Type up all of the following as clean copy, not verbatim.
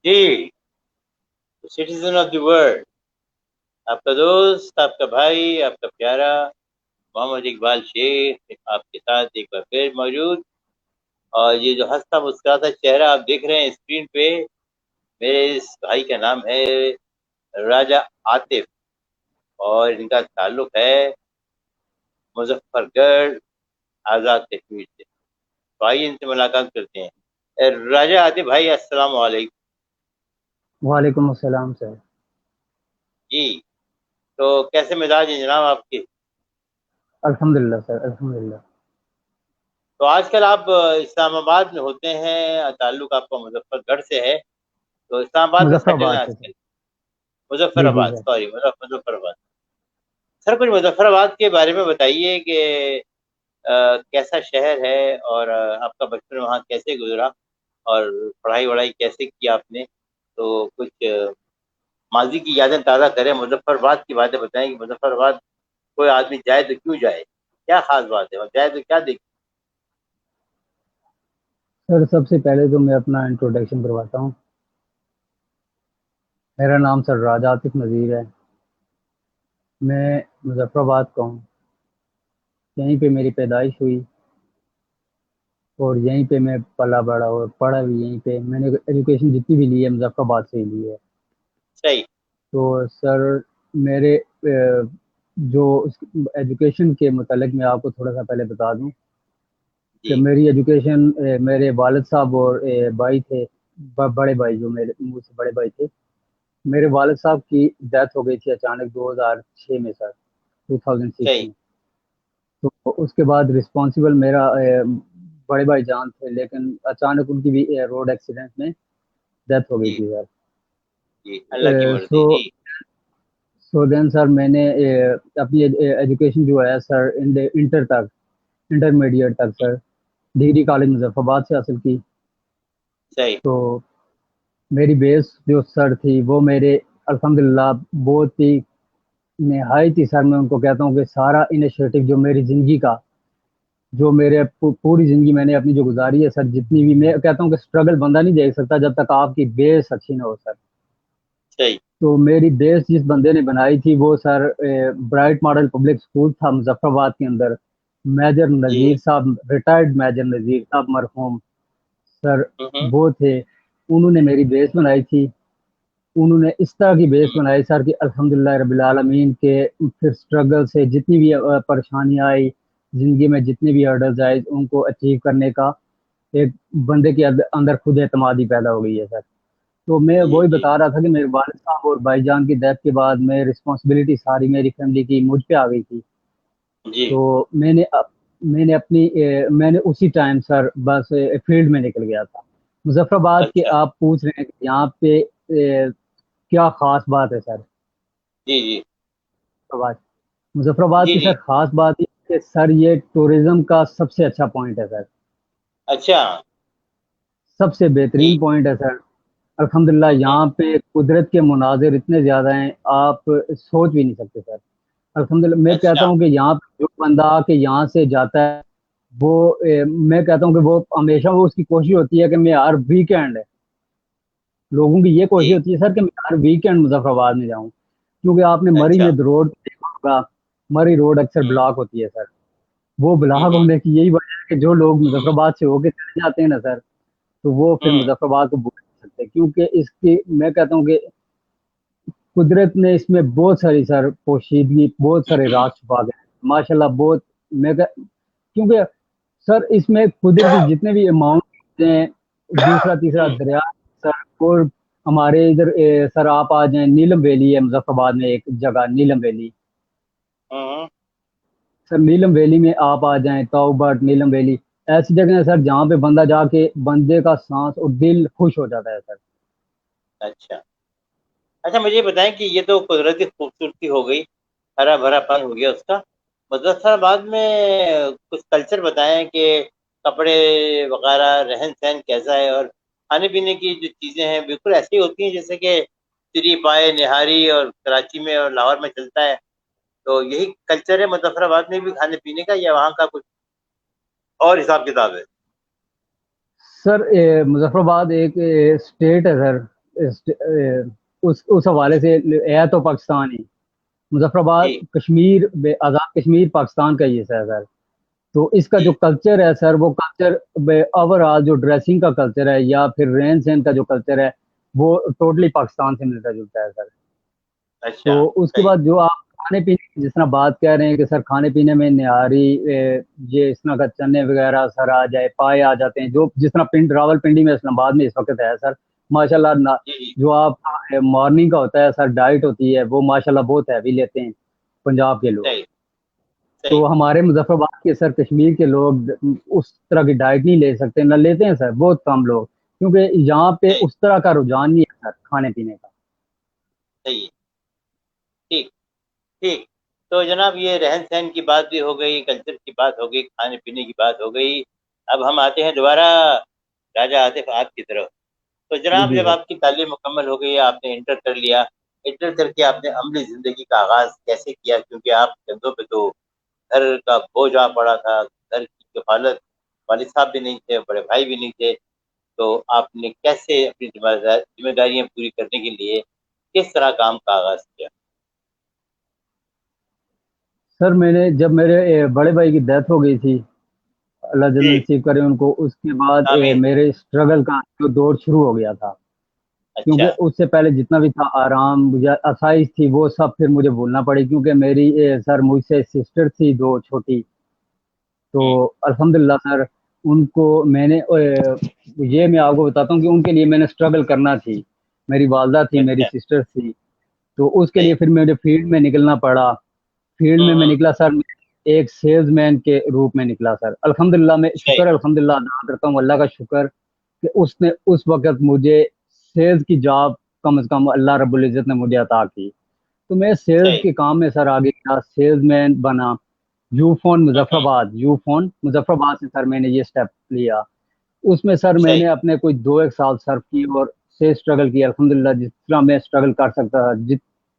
G citizen of the world, آپ کا دوست، آپ کا بھائی، آپ کا پیارا محمد اقبال شیخ آپ کے ساتھ ایک بار پھر موجود. اور یہ جو ہنستا مسکراتا چہرہ آپ دیکھ رہے ہیں اسکرین پہ، میرے اس بھائی کا نام ہے راجہ عاطف، اور ان کا تعلق ہے مظفر گڑھ آزاد کشمیر سے. تو آئیے ان سے ملاقات کرتے ہیں. راجہ عاطف بھائی، السلام علیکم. وعلیکم السلام سر. جی تو کیسے مزاج ہیں جناب آپ کے؟ الحمدللہ سر، الحمدللہ. تو آج کل آپ اسلام آباد میں ہوتے ہیں، تعلق آپ کا مظفر گڑھ سے ہے، تو اسلام آباد میں مظفر سیٹل ہیں آباد آج سے کل؟ سر. مظفر جی جی آباد، سر. سوری، مظفر آباد. سر کچھ مظفر آباد کے بارے میں بتائیے کہ کیسا شہر ہے، اور آپ کا بچپن وہاں کیسے گزرا، اور پڑھائی وڑھائی کیسے کی آپ نے. تو کچھ ماضی کی یادیں تازہ کریں، مظفر آباد کی باتیں بتائیں کہ مظفر آباد کوئی آدمی جائے تو کیوں جائے، کیا خاص بات ہے، اور جائے تو کیا دیکھ. سر سب سے پہلے تو میں اپنا انٹروڈکشن کرواتا ہوں. میرا نام سر راجہ عاطف نذیر ہے. میں مظفر آباد کا ہوں. یہیں پہ میری پیدائش ہوئی اور یہیں پہ میں پلا بڑا اور پڑھا بھی یہیں پہ. میں نے ایجوکیشن جتنی بھی لی ہے مظفر آباد سے ہی لی ہے. صحیح. تو سر میرے جو ایجوکیشن کے متعلق میں آپ کو تھوڑا سا پہلے بتا دوں کہ جی میری ایجوکیشن میرے والد صاحب اور بھائی تھے، بڑے بھائی جو میرے مجھ سے بڑے بھائی تھے. میرے والد صاحب کی ڈیتھ ہو گئی تھی اچانک 2006 میں سر، 2006 صحیح. میں. تو اس کے بعد رسپانسبل میرا بڑے بھائی جان تھے، لیکن اچانک ان کی بھی روڈ ایکسیڈنٹ میں ڈیتھ ہو گئی جی تھی سر. جی اللہ کی مرضی. سو جی سو دین سر میں نے اپنی ایجوکیشن جو ہے سر انٹر تک، انٹرمیڈیٹ تک سر ڈگری کالج مظفر آباد سے حاصل کی. صحیح. تو میری بیس جو سر تھی وہ میرے الحمدللہ بہت ہی نہایت ہی سر، میں ان کو کہتا ہوں کہ سارا انیشیٹو جو میری زندگی کا، جو میرے پوری زندگی میں نے اپنی جو گزاری ہے سر، جتنی بھی، میں کہتا ہوں کہ اسٹرگل بندہ نہیں دیکھ سکتا جب تک آپ کی بیس اچھی نہ ہو سر. صحیح. تو میری بیس جس بندے نے بنائی تھی وہ سر برائٹ ماڈل پبلک اسکول تھا مظفر آباد کے اندر. میجر جی. نذیر صاحب، ریٹائرڈ میجر نذیر صاحب مرحوم سر ہوں. وہ تھے. انہوں نے میری بیس بنائی تھی. انہوں نے اس طرح کی بیس بنائی سر کہ الحمدللہ رب العالمین کے پھر اسٹرگل سے جتنی بھی پریشانیاں آئی زندگی میں، جتنے بھی ہرڈلز آئے، ان کو اچیو کرنے کا ایک بندے کے اندر خود اعتمادی پیدا ہو گئی ہے سر. تو میں جی وہی جی بتا رہا تھا کہ میرے والد صاحب اور بھائی جان کی ڈیتھ کے بعد میں رسپانسبلٹی ساری میری فیملی کی مجھ پہ آ گئی تھی. جی. تو میں نے اسی ٹائم سر بس فیلڈ میں نکل گیا تھا. مظفر آباد کے اچھا. آپ پوچھ رہے ہیں کہ یہاں پہ کیا خاص بات ہے سر. جی جی مظفر آباد جی کی جی. سر خاص بات یہ کہ سر یہ ٹورزم کا سب سے اچھا پوائنٹ ہے سر، اچھا. سب سے جی. بہترین پوائنٹ ہے سر. الحمدللہ یہاں پہ قدرت کے مناظر اتنے زیادہ ہیں آپ سوچ بھی نہیں سکتے سر. الحمدللہ میں کہتا اچھا. ہوں کہ یہاں پہ جو بندہ آ کے یہاں سے جاتا ہے وہ میں کہتا ہوں کہ وہ ہمیشہ وہ اس کی کوشش ہوتی ہے کہ میں ہر ویکینڈ، لوگوں کی یہ کوشش جی. ہوتی ہے سر کہ میں ہر ویکینڈ مظفر آباد میں جاؤں. کیونکہ آپ نے مری اچھا. میں روڈ دیکھا ہوگا، مری روڈ اکثر ہوں. بلاک ہوتی ہے سر. وہ بلاک ہوں. ہونے کی یہی وجہ ہے کہ جو لوگ مظفر آباد سے ہو کے چلے جاتے ہیں نا سر، تو وہ پھر ہوں. مظفر آباد کو بھول نہیں سکتے. کیونکہ اس کی میں کہتا ہوں کہ قدرت نے اس میں بہت ساری سر پوشیدگی، بہت سارے راز چھپا گئے ماشاء اللہ. بہت کیونکہ سر اس میں قدرتی جتنے بھی اماؤنٹ ہیں، دوسرا تیسرا ہوں. دریا سر. اور ہمارے ادھر سر آپ آ جائیں، نیلم ویلی ہے مظفر آباد میں ایک جگہ نیلم ویلی. ہوں. سر نیلم ویلی میں آپ آ جائیں، تاؤ بٹ نیلم ویلی ایسی جگہ ہے سر جہاں پہ بندہ جا کے بندے کا سانس اور دل خوش ہو جاتا ہے سر. اچھا. اچھا مجھے بتائیں کہ یہ تو قدرتی خوبصورتی ہو گئی، ہرا بھرا پن ہو گیا اس کا. مظفر آباد میں کچھ کلچر بتائیں کہ کپڑے وغیرہ، رہن سہن کیسا ہے، اور کھانے پینے کی جو چیزیں ہیں بالکل ایسی ہوتی ہیں جیسے کہ تری پائے نہاری اور کراچی میں اور لاہور میں چلتا ہے. تو یہی کلچر ہے مظفر آباد میں بھی کھانے پینے کا، یا وہاں کا کچھ اور حساب کتاب ہے؟ سر مظفر آباد ایک اسٹیٹ ہے سر، اس حوالے سے ہے تو پاکستان ہی، مظفر آباد جی کشمیر، آزاد کشمیر پاکستان کا ہی حصہ ہے سر. تو اس کا جو جی کلچر ہے سر، وہ کلچر اوور آل جو ڈریسنگ کا کلچر ہے یا پھر رہن سہن کا جو کلچر ہے، وہ ٹوٹلی پاکستان سے ملتا جلتا ہے سر. اچھا تو اس کے صحیح بعد جو آپ کھانے پینے کی جس طرح بات کہہ رہے ہیں کہ سر کھانے پینے میں نہاری، یہ اس طرح کا چنے وغیرہ سر آ جائے، پائے آ جاتے ہیں، جو جس طرح راول پنڈی میں اسلام آباد میں اس وقت ہے سر ماشاء اللہ. جی جی جو آپ مارننگ کا ہوتا ہے سر، ڈائٹ ہوتی ہے، وہ ماشاء اللہ بہت ہیوی لیتے ہیں پنجاب کے لوگ. صحیح تو صحیح ہمارے مظفر آباد کے سر کشمیر کے لوگ اس طرح کی ڈائٹ نہیں لے سکتے، نہ لیتے ہیں سر بہت کم لوگ، کیونکہ یہاں پہ صحیح اس طرح کا رجحان نہیں ہے سر کھانے پینے کا. صحیح ٹھیک ٹھیک. تو جناب یہ رہن سہن کی بات بھی ہو گئی، کلچر کی بات ہو گئی، کھانے پینے کی بات ہو گئی. اب ہم آتے ہیں دوبارہ راجہ آصف آپ کی طرف. تو جی جناب جی جب سر. آپ کی تعلیم مکمل ہو گئی، آپ نے انٹر کر لیا، انٹر کر کے آپ نے عملی زندگی کا آغاز کیسے کیا؟ کیونکہ آپ کندھوں پہ تو گھر کا بوجھ آ پڑا تھا، گھر کی کفالت والد صاحب بھی نہیں تھے، بڑے بھائی بھی نہیں تھے. تو آپ نے کیسے اپنی ذمہ داریاں پوری کرنے کے لیے کس طرح کام کا آغاز کیا؟ سر میں نے جب میرے بڑے بھائی کی ڈیتھ ہو گئی تھی، اللہ جل جی نصیب کرے ان کو، اس کے بعد آمین. میرے اسٹرگل کا جو دور شروع ہو گیا تھا. اچھا کیونکہ اس سے پہلے جتنا بھی تھا آرام مجھے آسائش تھی، وہ سب پھر مجھے بھولنا پڑی، کیونکہ میری سر مجھ سے سسٹر تھی دو چھوٹی. تو ہوں، الحمدللہ سر ان کو میں نے یہ میں آپ کو بتاتا ہوں کہ ان کے لیے میں نے اسٹرگل کرنا تھی. میری والدہ تھی، میری اچھا سسٹر تھی، تو اس کے صحیح. لیے پھر مجھے فیلڈ میں نکلنا پڑا. فیلڈ میں ہوں، نکلا سر، ایک سیلز مین کے روپ میں نکلا سر. الحمدللہ میں صحیح شکر الحمدللہ ادا کرتا ہوں اللہ کا شکر کہ اس نے اس وقت مجھے سیلز کی جاب کم از کم اللہ رب العزت نے مجھے عطا کی. تو میں سیلز صحیح. کے کام میں سر آگے گیا، سیلز مین بنا. یو فون مظفر ہوں، آباد، یو فون مظفر آباد سے سر میں نے یہ سٹیپ لیا. اس میں سر میں صحیح نے اپنے کوئی 2 ایک سال سرو کی اور سے اسٹرگل کی الحمدللہ، جس طرح میں اسٹرگل کر سکتا تھا،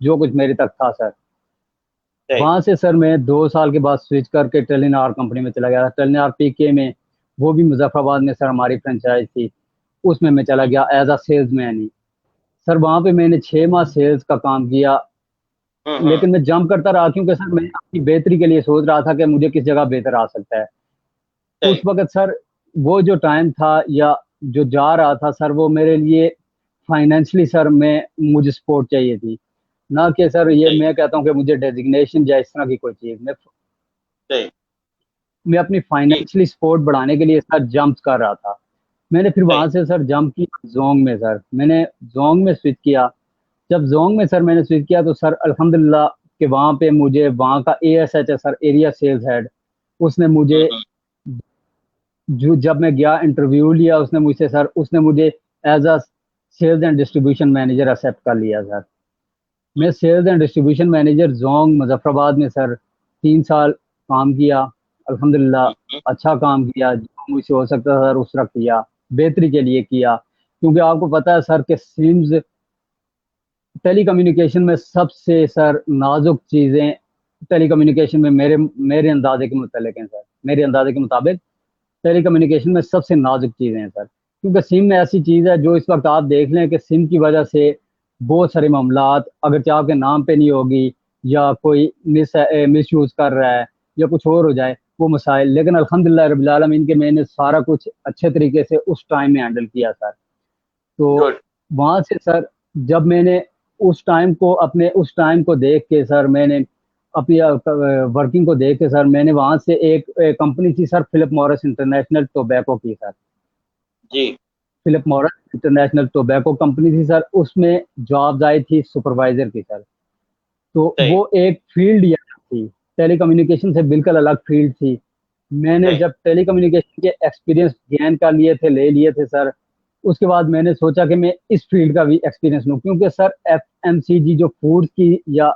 جو کچھ میرے تک تھا سر. صحیح. وہاں سے سر میں 2 سال کے بعد سوئچ کر کے ٹیلینار کمپنی میں چلا گیا. ٹیلینار پی کے میں، وہ بھی مظفر آباد میں سر ہماری فرنچائز تھی، اس میں چلا گیا ایز اے سیلز مین ہی. سر وہاں پہ میں نے 6 ماہ سیلز کا کام کیا، ہوں ہوں لیکن میں جمپ کرتا رہا، کیونکہ سر میں اپنی بہتری کے لیے سوچ رہا تھا کہ مجھے کس جگہ بہتر آ سکتا ہے. اس صحیح وقت سر وہ جو ٹائم تھا یا جو جا رہا تھا سر، وہ میرے لیے فائنینشلی سر مجھے سپورٹ چاہیے تھی، نہ کہ سر یہ صحیح میں کہتا ہوں کہ مجھے ڈیزگنیشن یا اس طرح کی کوئی چیز. صحیح. میں اپنی ٹھیک. فائنینشلی سپورٹ بڑھانے کے لیے سر جمپ کر رہا تھا. میں نے پھر صحیح وہاں سے سر جمپ کیا زونگ میں. سر میں نے زونگ میں سوئچ کیا. جب زونگ میں سر میں نے سوئچ کیا تو سر الحمدللہ کہ وہاں پہ مجھے وہاں کا اے ایس ایچ ہے سر، ایریا سیلز ہیڈ، اس نے ہوں مجھے ہوں جب میں گیا انٹرویو لیا اس نے مجھ سے سر، اس نے مجھے as a sales and distribution manager accept کر لیا سر. میں sales and distribution manager Zong Muzaffarabad میں سر 3 سال کام کیا. الحمدللہ ہوں، اچھا کام کیا، جو مجھ سے ہو سکتا تھا سر اس وقت کیا، بہتری کے لیے کیا. کیونکہ آپ کو پتا ہے سر کہ سمز ٹیلی کمیونیکیشن میں سب سے سر نازک چیزیں ٹیلی کمیونیکیشن میں میرے اندازے کے متعلق ہیں سر. میرے اندازے کے مطابق ٹیلی کمیونیکیشن میں سب سے نازک چیزیں ہیں سر. کیونکہ سم میں ایسی چیز ہے جو اس وقت آپ دیکھ لیں کہ سم کی وجہ سے بہت سارے معاملات اگرچہ آپ کے نام پہ نہیں ہوگی یا کوئی مس یوز کر رہا ہے یا کچھ اور ہو جائے وہ مسائل، لیکن الحمدللہ رب العالمین کے میں نے سارا کچھ اچھے طریقے سے اس ٹائم میں ہینڈل کیا سر. تو گڈ. وہاں سے سر جب میں نے اس ٹائم کو دیکھ کے سر، میں نے اپنی ورکنگ کو دیکھ کے سر، میں نے وہاں سے ایک کمپنی تھی sir Philip Morris International tobacco کی سر. جی Philip Morris International tobacco company تھی سر، اس میں جابز آئی تھی سپروائزر کی سر. تو صحیح وہ ایک فیلڈ یا تھی، ٹیلی کمیونیکیشن سے بالکل الگ فیلڈ تھی. میں نے صحیح جب ٹیلی کمیونیکیشن کے ایکسپیرینس گین کر لے لیے تھے سر، اس کے بعد میں نے سوچا کہ میں اس فیلڈ کا بھی ایکسپیرینس لوں. کیونکہ سر ایف ایم سی جی جو فوڈ کی یا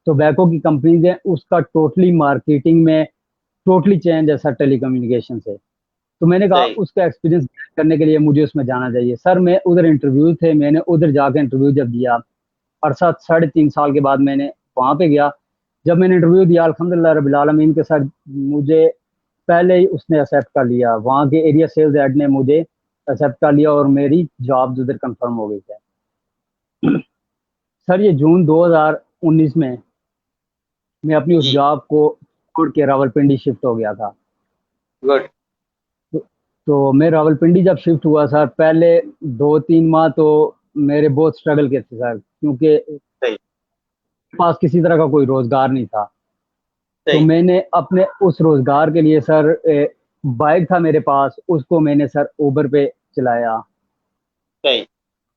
ٹوبیکو کی کمپنیز ہیں، اس کا ٹوٹلی مارکیٹنگ میں ٹوٹلی چینج ہے سر ٹیلی کمیونیکیشن سے. تو میں نے کہا صحیح اس کا ایکسپیرینس کرنے کے لیے مجھے اس میں جانا چاہیے سر. میں ادھر انٹرویو تھے، میں نے ادھر جا کے انٹرویو جب دیا، عرصہ 3.5 سال کے بعد میں نے وہاں پہ گیا. جب میں نے انٹرویو دیا الحمدللہ رب العالمین کے ساتھ مجھے پہلے ہی اس نے ایکسیپٹ کر لیا. وہاں کے ایریا سیلز ہیڈ نے مجھے ایکسیپٹ کر لیا اور میری جاب ادھر کنفرم ہو گئی ہے. سر یہ جون 2019 میں میں اپنی اس جی جاب کو چھوڑ کے راولپنڈی شفٹ ہو گیا تھا. گڈ. تو میں راولپنڈی جب شفٹ ہوا سر، پہلے 2-3 ماہ تو میرے بہت اسٹرگل کے تھے سر، کیونکہ صحیح پاس کسی طرح کا کوئی روزگار نہیں تھا. تو صحیح میں نے اپنے اس روزگار کے لیے سر بائک تھا میرے پاس، اس کو میں نے سر اوبر پہ چلایا صحیح.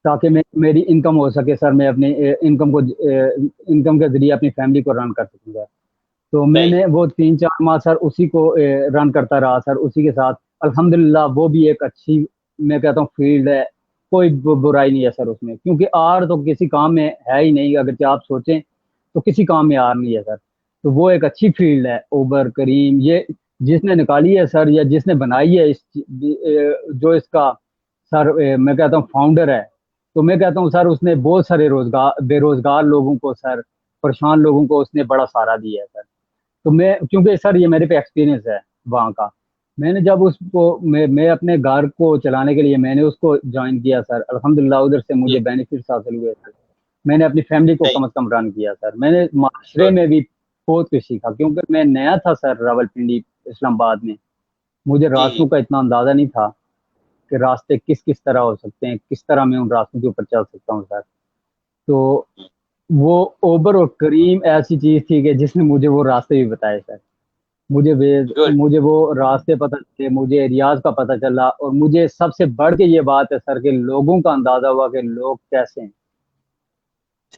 تاکہ میری انکم ہو سکے سر، میں اپنی انکم کے ذریعے اپنی فیملی کو رن کر سکوں سر. تو میں صحیح نے وہ 3-4 ماہ سر اسی کو رن کرتا رہا سر، اسی کے ساتھ الحمدللہ. وہ بھی ایک اچھی، میں کہتا ہوں، فیلڈ ہے، کوئی برائی نہیں ہے سر اس میں، کیونکہ آر تو کسی کام میں ہے ہی نہیں. اگر آپ سوچیں تو کسی کام میں آر نہیں ہے سر. تو وہ ایک اچھی فیلڈ ہے اوبر کریم. یہ جس نے نکالی ہے سر، یا جس نے بنائی ہے جو اس کا سر میں کہتا ہوں فاؤنڈر ہے، تو میں کہتا ہوں سر اس نے بہت سارے بے روزگار لوگوں کو سر، پریشان لوگوں کو اس نے بڑا سہارا دیا ہے سر. تو میں، کیونکہ سر یہ میرے پہ ایکسپیرینس ہے وہاں کا، میں نے جب اس کو میں اپنے گھر کو چلانے کے لیے میں نے اس کو جوائن کیا سر، الحمدللہ ادھر سے جی مجھے بینیفٹس حاصل ہوئے سر. میں نے اپنی فیملی کو صحیح. کم از کم رن کیا سر. میں نے معاشرے گڈ. میں بھی بہت کچھ سیکھا، کیونکہ میں نیا تھا سر راولپنڈی اسلام آباد میں. مجھے جی جی راستوں کا اتنا اندازہ نہیں تھا کہ راستے کس کس طرح ہو سکتے ہیں، کس طرح میں ان راستوں کے اوپر چل سکتا ہوں سر. تو وہ اوبر اور کریم ایسی چیز تھی کہ جس نے مجھے وہ راستے بھی بتائے سر. مجھے گڈ. مجھے وہ راستے پتہ چلے، مجھے ایریاز کا پتہ چلا، اور مجھے سب سے بڑھ کے یہ بات ہے سر کہ لوگوں کا اندازہ ہوا کہ لوگ کیسے ہیں.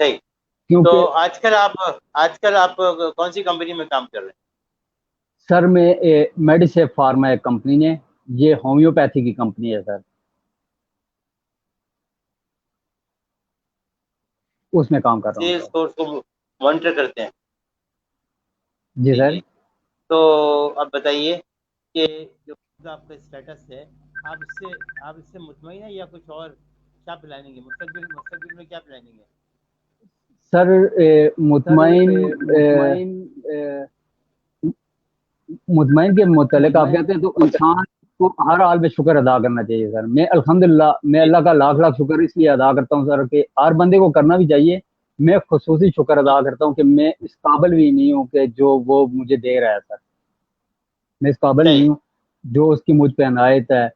صحیح. تو کیونکہ آج کل آپ کون سی کمپنی میں کام کر رہے ہیں؟ سر میں میڈیسیف فارما ایک کمپنی ہے، یہ ہومیوپیتھی کی کمپنی ہے سر، اس میں کام کر رہا ہوں سیلس سر. فورس کو مانیٹر کرتے ہیں. جی جی سر. جی. تو اب بتائیے کہ جو آپ کا اسٹیٹس ہے، آپ اس سے مطمئن ہیں یا کچھ اور؟ کیا پلاننگ ہے مستقبل میں کیا پلاننگ ہے؟ سر سر مطمئن مطمئن مطمئن کے متعلق آپ مطمئن کہتے ہیں تو انسان کو ہر حال میں شکر ادا کرنا چاہیے سر. میں الحمدللہ میں جی اللہ کا لاکھ لاکھ شکر اس لیے ادا کرتا ہوں سر کہ ہر بندے کو کرنا بھی چاہیے. میں خصوصی شکر ادا کرتا ہوں کہ میں اس قابل بھی نہیں ہوں کہ جو وہ مجھے دے رہا ہے سر. میں اس قابل صحیح نہیں ہوں جو اس کی مجھ پہ عنایت ہے.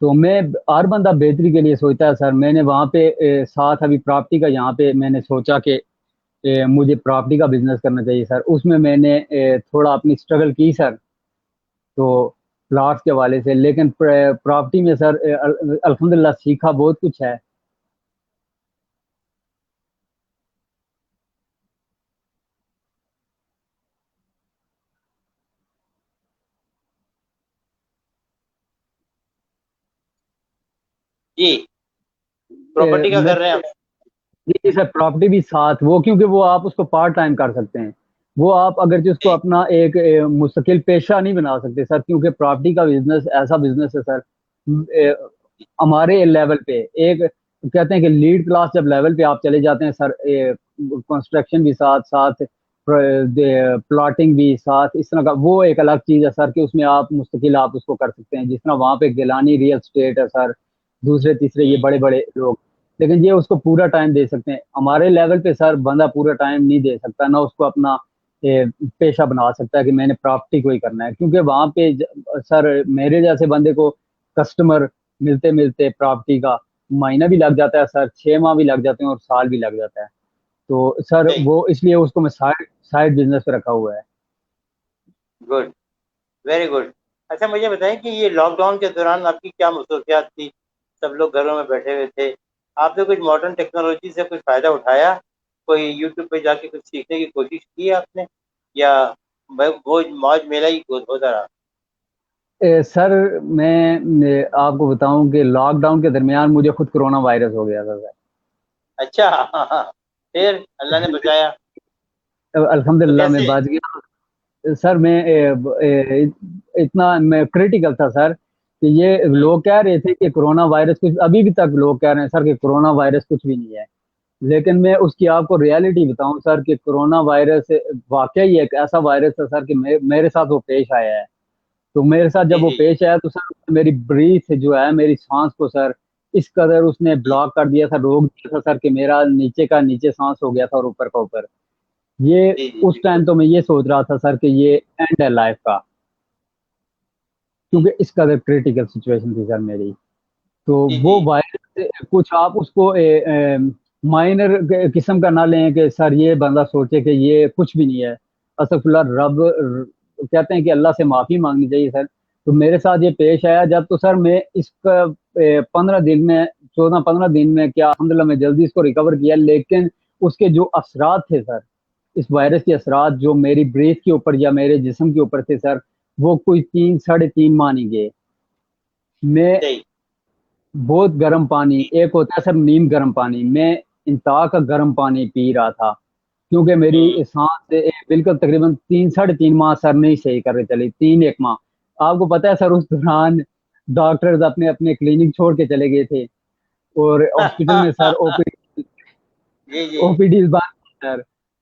تو میں، ہر بندہ بہتری کے لیے سوچتا ہے سر. میں نے وہاں پہ ساتھ ابھی پراپرٹی کا یہاں پہ میں نے سوچا کہ مجھے پراپرٹی کا بزنس کرنا چاہیے سر. اس میں نے تھوڑا اپنی اسٹرگل کی سر، تو پلاٹس کے حوالے سے. لیکن پراپرٹی میں سر الحمدللہ سیکھا بہت کچھ ہے. جی. پراپرٹی کا میں کر رہے ہیں آپ؟ جی سر پراپرٹی بھی ساتھ، وہ کیونکہ وہ آپ اس کو پارٹ ٹائم کر سکتے ہیں. وہ آپ اگرچہ اس کو جی اپنا ایک مستقل پیشہ نہیں بنا سکتے سر، کیونکہ پراپرٹی کا بزنس ایسا بزنس ہے سر ہمارے لیول پہ ایک کہتے ہیں کہ لیڈ کلاس جب لیول پہ آپ چلے جاتے ہیں سر، کنسٹرکشن بھی ساتھ ساتھ، پلاٹنگ بھی ساتھ، اس طرح کا وہ ایک الگ چیز ہے سر کہ اس میں آپ مستقل آپ اس کو کر سکتے ہیں. جس طرح وہاں پہ گیلانی ریئل اسٹیٹ ہے سر، دوسرے تیسرے یہ بڑے بڑے لوگ، لیکن یہ اس کو پورا ٹائم دے سکتے ہیں. ہمارے لیول پہ سر بندہ پورا ٹائم نہیں دے سکتا، نہ اس کو اپنا پیشہ بنا سکتا ہے کہ میں نے پراپرٹی کو ہی کرنا ہے. کیونکہ وہاں پہ سر میرے جیسے بندے کو کسٹمر ملتے ملتے پراپرٹی کا مہینہ بھی لگ جاتا ہے سر، 6 ماہ بھی لگ جاتے ہیں، اور سال بھی لگ جاتا ہے. تو سر صحیح. وہ اس لیے اس کو میں سائڈ بزنس پہ رکھا ہوا ہے. گڈ. Very good. اچھا مجھے بتائیں کہ یہ لاک ڈاؤن کے دوران آپ کی کیا مصروفیات تھی؟ سب لوگ گھروں میں بیٹھے ہوئے تھے. آپ نے کچھ ماڈرن ٹیکنالوجی سے کچھ فائدہ اٹھایا؟ کوئی یوٹیوب پہ جا کے کچھ سیکھنے کی کوشش کی آپ نے، یا وہ موج میلہ ہی ہوتا رہا؟ سر میں آپ کو بتاؤں کہ لاک ڈاؤن کے درمیان مجھے خود کرونا وائرس ہو گیا تھا سر. اچھا. ہاں ہاں. پھر اللہ نے بچایا. تو الحمدللہ میں کیسے؟ بچ گیا سر. میں اتنا میں کریٹیکل تھا سر کہ یہ ہوں، لوگ کہہ رہے تھے کہ کرونا وائرس کچھ، ابھی بھی تک لوگ کہہ رہے ہیں سر کہ کرونا وائرس کچھ بھی نہیں ہے. لیکن میں اس کی آپ کو ریالٹی بتاؤں سر کہ کرونا وائرس واقعی ایک ایسا وائرس ہے سر کہ میرے ساتھ وہ پیش آیا ہے. تو میرے ساتھ جی جب وہ جی پیش آیا تو سر میری بریتھ جو ہے، میری سانس کو سر اس قدر اس نے بلاک کر دیا تھا، روک دیا تھا سر کہ میرا نیچے کا نیچے سانس ہو گیا تھا اور اوپر کا اوپر. یہ جی جی اس بالکل. ٹائم تو میں یہ سوچ رہا تھا سر کہ یہ اینڈ ہے لائف کا، جی کیونکہ اس قدر کریٹیکل سچویشن تھی سر میری. تو جی جی وہ وائرس کچھ آپ اس کو مائنر قسم کا نہ لیں کہ سر یہ بندہ سوچے کہ یہ کچھ بھی نہیں ہے. استغفر اللہ، کہتے ہیں کہ اللہ سے معافی مانگنی چاہیے سر. تو میرے ساتھ یہ پیش آیا جب، تو سر میں اس کا 15 دن میں 14-15 دن میں کیا الحمدللہ میں جلدی اس کو ریکور کیا، لیکن اس کے جو اثرات تھے سر، اس وائرس کے اثرات جو میری بریتھ کے اوپر یا میرے جسم کے اوپر تھے سر، وہ کوئی 3-3.5 ماہ نہیں گئے. میں صحیح. بہت گرم پانی، ایک ہوتا ہے سر نیم گرم پانی، میں انتہا کا گرم پانی پی رہا تھا، کیونکہ میری ہوں. سانس بالکل تقریباً 3-3.5 ماہ سر نہیں صحیح کر رہے چلی، 3-1 ماہ. آپ کو پتا ہے سر اس دوران ڈاکٹرز اپنے اپنے کلینک چھوڑ کے چلے گئے تھے، اور ہاسپٹل میں سر جی جی او پی ڈیز بند تھی سر.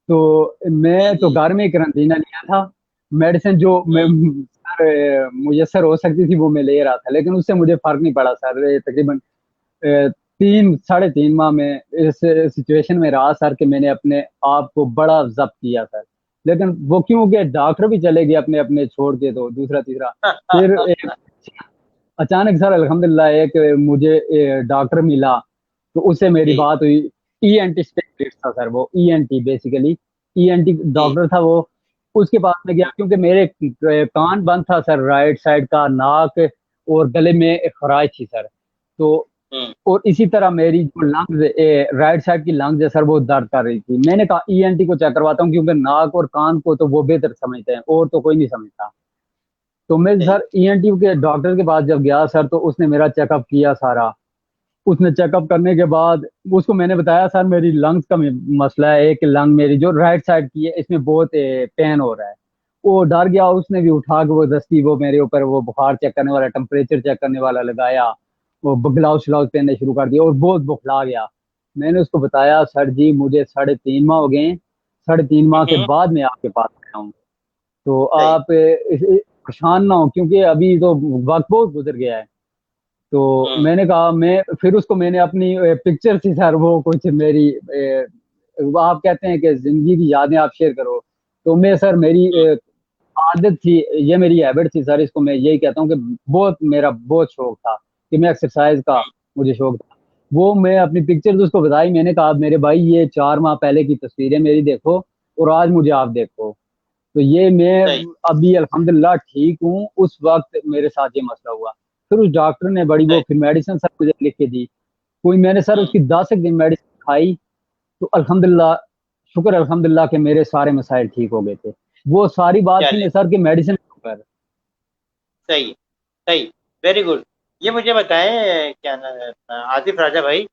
تو جی میں تو جی. گھر میں قرنطینہ لیا تھا، میڈیسن جو میں ہوں. سر میسر ہو سکتی تھی وہ میں لے رہا تھا، لیکن اس سے مجھے فرق نہیں پڑا سر. تقریباً 3-3.5 ماہ میں اس سچویشن میں رہا سر کہ میں نے اپنے آپ کو بڑا ضبط کیا سر. لیکن وہ کیوں کہ ڈاکٹر بھی چلے گئے اپنے اپنے چھوڑ کے، تو دوسرا تیسرا پھر اچانک سر الحمدللہ ایک مجھے ڈاکٹر ملا، تو اس سے میری جی بات ہوئی. ای این ٹی اسپیشلسٹ تھا سر، وہ ای این ٹی بیسیکلی ای این ٹی جی. ڈاکٹر تھا وہ. اس کے پاس میں گیا کیونکہ میرے کان بند تھا سر، رائٹ سائڈ کا ناک اور گلے میں ایک خراش تھی سر. تو ہوں. اور اسی طرح میری جو لنگز، رائٹ سائڈ کی لنگز ہے سر وہ درد کر رہی تھی. میں نے کہا ای این ٹی کو چیک کرواتا ہوں، کیونکہ ناک اور کان کو تو وہ بہتر سمجھتے ہیں اور تو کوئی نہیں سمجھتا. تو میں صحیح. سر ای این ٹی کے ڈاکٹر کے پاس جب گیا سر، تو اس نے میرا چیک اپ کیا سارا. اس نے چیک اپ کرنے کے بعد اس کو میں نے بتایا سر میری لنگز کا مسئلہ ہے، ایک لنگ میری جو رائٹ سائڈ کی ہے اس میں بہت پین ہو رہا ہے. وہ ڈر گیا، اس نے بھی اٹھا کے وہ دستی وہ میرے اوپر وہ بخار چیک کرنے والا، ٹمپریچر چیک کرنے والا لگایا، وہ گلاؤز شلاؤز پہننے شروع کر دیا اور بہت بخلا گیا. میں نے اس کو بتایا سر جی مجھے 3.5 ماہ ہو گئے ہیں، 3.5 ماہ کے ہوں. بعد میں آپ کے پاس آیا ہوں، تو صحیح. آپ پریشان نہ ہوں کیونکہ ابھی تو وقت بہت گزر گیا ہے. تو ہوں. میں نے کہا، میں پھر اس کو میں نے اپنی پکچر تھی سر وہ کچھ میری وہ آپ کہتے ہیں کہ زندگی کی یادیں آپ شیئر کرو. تو میں سر میری ہوں. عادت تھی، یہ میری ہیبٹ تھی سر، اس کو میں یہی کہتا ہوں کہ بہت میرا بہت شوق تھا کہ میں ایکسرسائز کا مجھے شوق تھا. وہ میں اپنی پکچر اس کو بتائی، میں نے کہا میرے بھائی یہ 4 ماہ پہلے کی تصویریں میری دیکھو اور آج مجھے آپ دیکھو. تو یہ میں صحیح. ابھی الحمدللہ ٹھیک ہوں، اس وقت میرے ساتھ یہ مسئلہ ہوا. پھر اس ڈاکٹر نے بڑی وہ صحیح. پھر میڈیسن سر مجھے لکھ کے دی، کوئی میں نے سر اس ہوں. کی 10 دن میڈیسن کھائی، تو الحمدللہ شکر الحمدللہ کہ میرے سارے مسائل ٹھیک ہو گئے تھے. وہ ساری بات تھی چلے. نا سر کہ میڈیسن پر. صحیح. صحیح. Very good. یہ مجھے بتائیں کیا نام ہے آصف راجہ بھائی،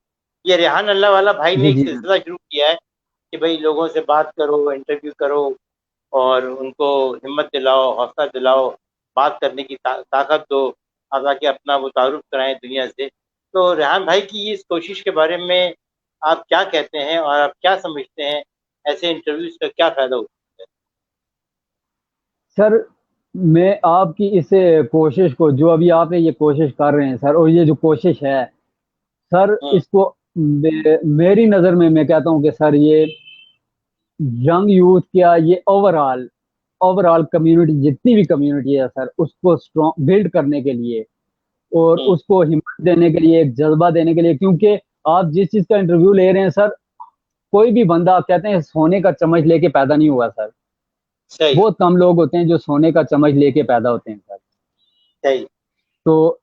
یہ ریحان اللہ والا بھائی نے جی ایک جی سلسلہ شروع کیا ہے کہ بھائی لوگوں سے بات کرو، انٹرویو کرو اور ان کو ہمت دلاؤ، حوصلہ دلاؤ، بات کرنے کی طاقت دو، تاکہ اپنا وہ تعارف کرائیں دنیا سے. تو ریحان بھائی کی اس کوشش کے بارے میں آپ کیا کہتے ہیں اور آپ کیا سمجھتے ہیں؟ ایسے انٹرویوز کا کیا فائدہ ہوتا ہے؟ سر، میں آپ کی اس کوشش کو، جو ابھی آپ نے یہ کوشش کر رہے ہیں سر، اور یہ جو کوشش ہے سر، ہوں. اس کو میری نظر میں کہتا ہوں کہ سر یہ ینگ یوتھ کیا، یہ اوور آل کمیونٹی، جتنی بھی کمیونٹی ہے سر، اس کو اسٹرانگ بلڈ کرنے کے لیے اور ہوں. اس کو ہمت دینے کے لیے، ایک جذبہ دینے کے لیے. کیونکہ آپ جس چیز کا انٹرویو لے رہے ہیں سر، کوئی بھی بندہ کہتے ہیں سونے کا چمچ لے کے پیدا نہیں ہوا سر. صحیح. بہت کم لوگ ہوتے ہیں جو سونے کا چمچ لے کے پیدا ہوتے ہیں سر. صحیح. تو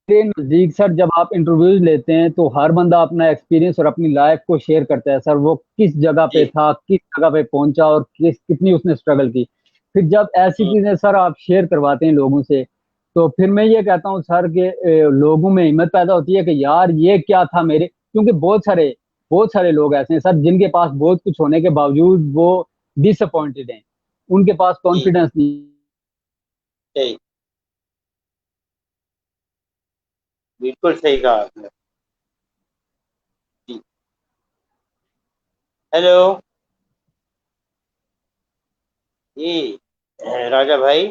میرے نزدیک سر جب آپ انٹرویوز لیتے ہیں تو ہر بندہ اپنا ایکسپیرینس اور اپنی لائف کو شیئر کرتا ہے سر، وہ کس جگہ پہ جی. تھا، کس جگہ پہ پہنچا اور کتنی اس نے اسٹرگل کی. پھر جب ایسی ہوں. چیزیں سر آپ شیئر کرواتے ہیں لوگوں سے، تو پھر میں یہ کہتا ہوں سر کہ لوگوں میں ہمت پیدا ہوتی ہے کہ یار یہ کیا تھا میرے. کیونکہ بہت سارے لوگ ایسے ہیں سر جن کے پاس بہت کچھ ہونے کے باوجود وہ ڈس اپوائنٹڈ ہیں، ان کے پاس جی. کانفیڈینس نہیں. صحیح. بالکل صحیح کہا آپ نے. جی. ہیلو جی راجہ بھائی.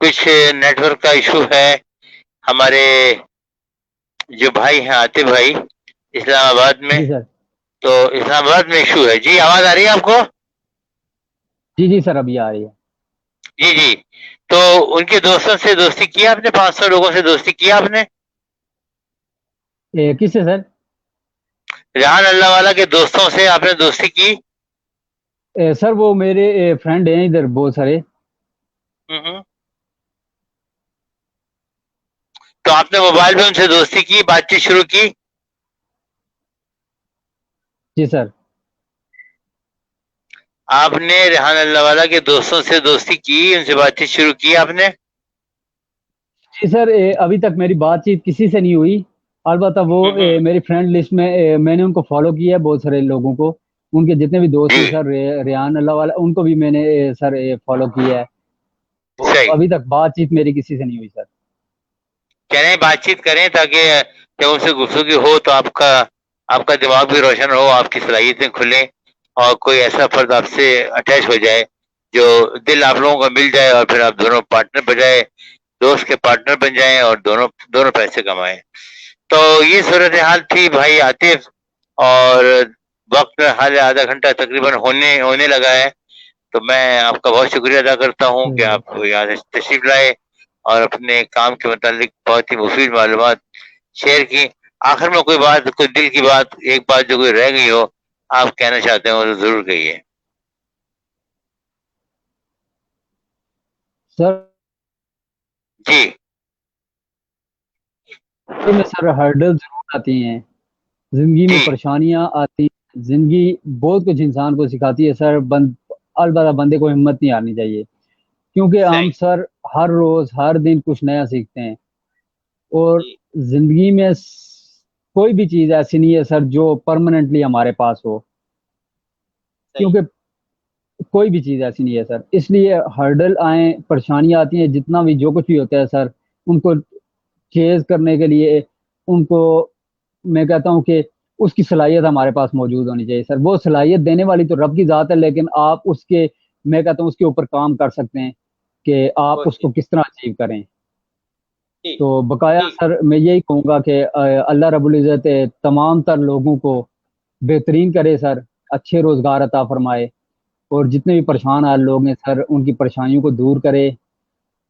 کچھ نیٹ ورک کا ایشو ہے. ہمارے جو بھائی ہیں عاطف بھائی اسلام آباد میں, جی سر. تو اسلام آباد میں ایشو ہے. جی آواز آ رہی ہے آپ کو؟ جی جی سر, ابھی آ رہی ہے. جی جی. تو ان کے دوستوں سے دوستی کی آپ نے؟ 500 لوگوں سے دوستی کی آپ نے؟ کس سے سر؟ ریحان اللہ والا کے دوستوں سے آپ نے دوستی کی؟ سر وہ میرے فرینڈ ہیں ادھر بہت سارے. ہوں. تو آپ نے موبائل پہ ان سے دوستی کی, بات چیت شروع کی؟ جی سر. آپ نے ریحان اللہ والا کے دوستوں سے دوستی کی, ان سے بات چیت شروع کی آپ نے؟ جی سر, ابھی تک میری بات چیت کسی سے نہیں ہوئی. البتہ وہ ہوں. میری فرینڈ لسٹ میں نے ان کو فالو کیا ہے, بہت سارے لوگوں کو. ان کے جتنے بھی دوست جی ہیں سر, ریحان اللہ والا, ان کو بھی میں نے سر فالو کیا ہے. صحیح. ابھی تک بات چیت میری کسی سے نہیں ہوئی سر. کہہ رہے ہیں بات چیت کریں تاکہ جب ان سے گفتگو ہو تو آپ کا دماغ بھی روشن ہو, آپ کی صلاحیتیں کھلیں, اور کوئی ایسا فرد آپ سے اٹیچ ہو جائے جو دل آپ لوگوں کا مل جائے, اور پھر آپ دونوں پارٹنر بجائے دوست کے پارٹنر بن جائیں اور دونوں پیسے کمائیں. تو یہ صورتحال تھی بھائی عاطف, اور وقت حال آدھا گھنٹہ تقریباً ہونے لگا ہے. تو میں آپ کا بہت شکریہ ادا کرتا ہوں کہ آپ یہاں سے تشریف لائے اور اپنے کام کے متعلق بہت ہی مفید معلومات شیئر کی. آخر میں کوئی دل کی بات, ایک بات جو کوئی رہ گئی ہو, آپ کہنا چاہتے ہو تو ضرور کہیے. سر جی. میں سر ہرڈل ضرور آتی ہیں, زندگی میں جی. پریشانیاں آتی ہیں. زندگی بہت کچھ انسان کو سکھاتی ہے سر. البتہ بندے کو ہمت نہیں ہارنی چاہیے, کیونکہ ہم صحیح. سر ہر روز ہر دن کچھ نیا سیکھتے ہیں. اور جی. زندگی میں کوئی بھی چیز ایسی نہیں ہے سر جو پرماننٹلی ہمارے پاس ہو, صحیح. کیونکہ کوئی بھی چیز ایسی نہیں ہے سر. اس لیے ہرڈل آئیں, پریشانیاں آتی ہیں, جتنا بھی جو کچھ بھی ہوتا ہے سر, ان کو چیز کرنے کے لیے ان کو میں کہتا ہوں کہ اس کی صلاحیت ہمارے پاس موجود ہونی چاہیے سر. وہ صلاحیت دینے والی تو رب کی ذات ہے, لیکن آپ اس کے, میں کہتا ہوں اس کے اوپر کام کر سکتے ہیں کہ آپ اس کوشش. کو کس طرح اچیو کریں. ٹھیک. تو بقایا ٹھیک. سر میں یہی کہوں گا کہ اللہ رب العزت تمام تر لوگوں کو بہترین کرے سر, اچھے روزگار عطا فرمائے, اور جتنے بھی ٹھیک. پریشان حال لوگ ہیں سر ان کی پریشانیوں کو دور کرے.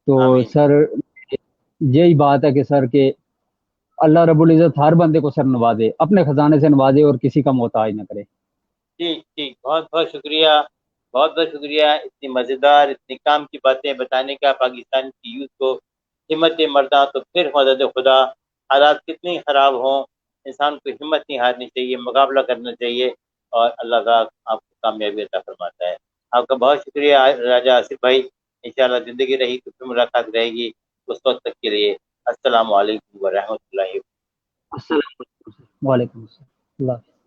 تو آمین. سر یہی بات ہے کہ سر کہ اللہ رب العزت ہر بندے کو سر نوازے, اپنے خزانے سے نوازے, اور کسی کا محتاج نہ کرے. ٹھیک. ٹھیک. بہت بہت شکریہ, بہت بہت شکریہ اتنی مزیدار, اتنی کام کی باتیں بتانے کا. پاکستان کی یوتھ کو ہمت مرداں تو پھر مدد خدا. حالات کتنے خراب ہوں, انسان کو ہمت نہیں ہارنی چاہیے, مقابلہ کرنا چاہیے, اور اللہ تعالیٰ آپ کو کامیابی عطا فرماتا ہے. آپ کا بہت شکریہ راجہ آصف بھائی. انشاءاللہ زندگی رہی تو پھر ملاقات رہے گی. اس وقت تک کے لیے السلام علیکم ورحمۃ اللہ. السلام علیکم. وعلیکم السلام. اللہ حافظ.